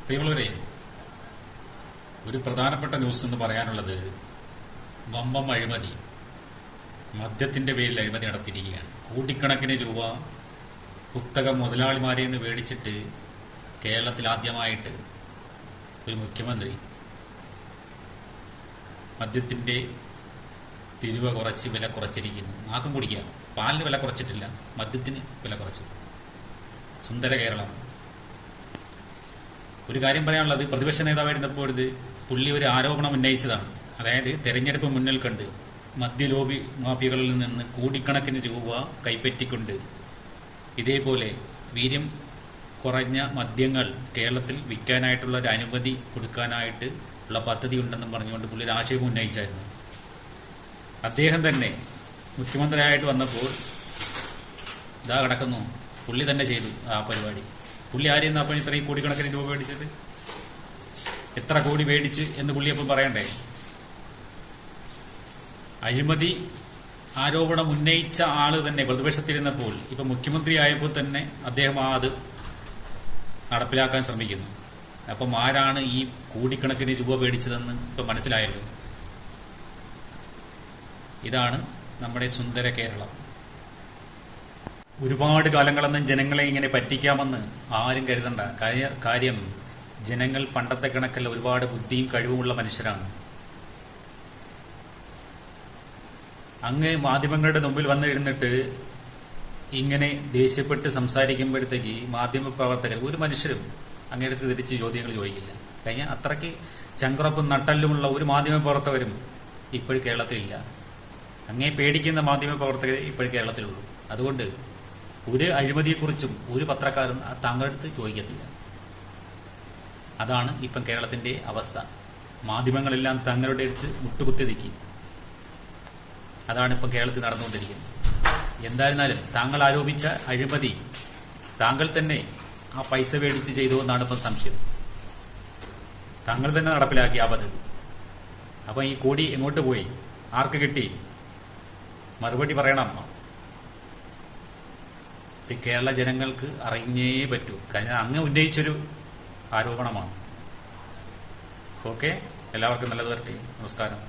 പ്രിയമുള്ളവരെ, ഒരു പ്രധാനപ്പെട്ട ന്യൂസ് എന്ന് പറയാനുള്ളത് വമ്പം അഴിമതി, മദ്യത്തിന്റെ പേരിൽ അഴിമതി നടത്തിയിരിക്കുകയാണ്. കോടിക്കണക്കിന് രൂപ കുത്തക മുതലാളിമാരെ നിന്ന് മേടിച്ചിട്ട് കേരളത്തിൽ ആദ്യമായിട്ട് ഒരു മുഖ്യമന്ത്രി മദ്യത്തിന്റെ തിരുവ കുറച്ച് വില കുറച്ചിരിക്കുന്നു. ആർക്കും കുടിക്കുക, പാലിന് വില കുറച്ചിട്ടില്ല, മദ്യത്തിന് വില കുറച്ചു. സുന്ദര കേരളം. ഒരു കാര്യം പറയാനുള്ളത്, പ്രതിപക്ഷ നേതാവായിരുന്നപ്പോൾ പുള്ളി ഒരു ആരോപണം ഉന്നയിച്ചതാണ്. അതായത് തെരഞ്ഞെടുപ്പ് മുന്നിൽ കണ്ട് മദ്യലോബി മാഫിയകളിൽ നിന്ന് കോടിക്കണക്കിന് രൂപ കൈപ്പറ്റിക്കൊണ്ട് ഇതേപോലെ വീര്യം കുറഞ്ഞ മദ്യങ്ങൾ കേരളത്തിൽ വിൽക്കാനായിട്ടുള്ള ഒരു അനുമതി കൊടുക്കാനായിട്ട് ഉള്ള പദ്ധതി ഉണ്ടെന്നും പറഞ്ഞുകൊണ്ട് പുള്ളി ഒരു ആശയം ഉന്നയിച്ചായിരുന്നു. അദ്ദേഹം തന്നെ മുഖ്യമന്ത്രിയായിട്ട് വന്നപ്പോൾ ഇതാ കിടക്കുന്നു, പുള്ളി തന്നെ ചെയ്തു ആ പരിപാടി. പുള്ളി ആരെയെന്ന് അപ്പോൾ ഇത്രയും കോടിക്കണക്കിന് രൂപ മേടിച്ചത്? എത്ര കോടി മേടിച്ച് എന്ന് പുള്ളി അപ്പം പറയണ്ടേ? അഴിമതി ആരോപണം ഉന്നയിച്ച ആള് തന്നെ പ്രതിപക്ഷത്തിരുന്നപ്പോൾ ഇപ്പൊ മുഖ്യമന്ത്രി ആയപ്പോൾ തന്നെ അദ്ദേഹം അത് നടപ്പിലാക്കാൻ ശ്രമിക്കുന്നു. അപ്പം ആരാണ് ഈ കോടിക്കണക്കിന് രൂപ മേടിച്ചതെന്ന് ഇപ്പൊ മനസ്സിലായല്ലോ. ഇതാണ് നമ്മുടെ സുന്ദര കേരളം. ഒരുപാട് കാലങ്ങളൊന്നും ജനങ്ങളെ ഇങ്ങനെ പറ്റിക്കാമെന്ന് ആരും കരുതണ്ട. കാര്യം ജനങ്ങൾ പണ്ടത്തെ കണക്കല്ല, ഒരുപാട് ബുദ്ധിയും കഴിവുമുള്ള മനുഷ്യരാണ്. അങ്ങ് മാധ്യമങ്ങളുടെ മുമ്പിൽ വന്നിരുന്നിട്ട് ഇങ്ങനെ ദേഷ്യപ്പെട്ട് സംസാരിക്കുമ്പോഴത്തേക്ക് മാധ്യമ പ്രവർത്തകർ ഒരു മനുഷ്യരും അങ്ങേടുത്ത് തിരിച്ച് ചോദ്യങ്ങൾ ചോദിക്കില്ല. കഴിഞ്ഞാൽ അത്രയ്ക്ക് ചങ്കുറപ്പും നട്ടല്ലുമുള്ള ഒരു മാധ്യമ പ്രവർത്തകരും ഇപ്പോഴും കേരളത്തിലില്ല. അങ്ങേ പേടിക്കുന്ന മാധ്യമ പ്രവർത്തകർ ഇപ്പോഴും കേരളത്തിലുള്ളൂ. അതുകൊണ്ട് ഒരു അഴിമതിയെക്കുറിച്ചും ഒരു പത്രക്കാരും താങ്കളുടെ അടുത്ത് ചോദിക്കത്തില്ല. അതാണ് ഇപ്പം കേരളത്തിന്റെ അവസ്ഥ. മാധ്യമങ്ങളെല്ലാം തങ്ങളുടെ അടുത്ത് മുട്ടുകുത്തി നിൽക്കും. അതാണ് ഇപ്പം കേരളത്തിൽ നടന്നുകൊണ്ടിരിക്കുന്നത്. എന്തായിരുന്നാലും താങ്കൾ ആരോപിച്ച അഴിമതി താങ്കൾ തന്നെ ആ പൈസ മേടിച്ച് ചെയ്തു എന്നാണ് ഇപ്പം സംശയം. താങ്കൾ തന്നെ നടപ്പിലാക്കി ആ പദ്ധതി. അപ്പം ഈ കോടി എങ്ങോട്ട് പോയി, ആർക്ക് കിട്ടി? മറുപടി പറയണം. ഇത് കേരള ജനങ്ങൾക്ക് അറിഞ്ഞേ പറ്റൂ. കാരണം അങ്ങ് ഉന്നയിച്ചൊരു ആരോപണമാണ്. ഓക്കെ, എല്ലാവർക്കും നല്ലത് വരട്ടെ. നമസ്കാരം.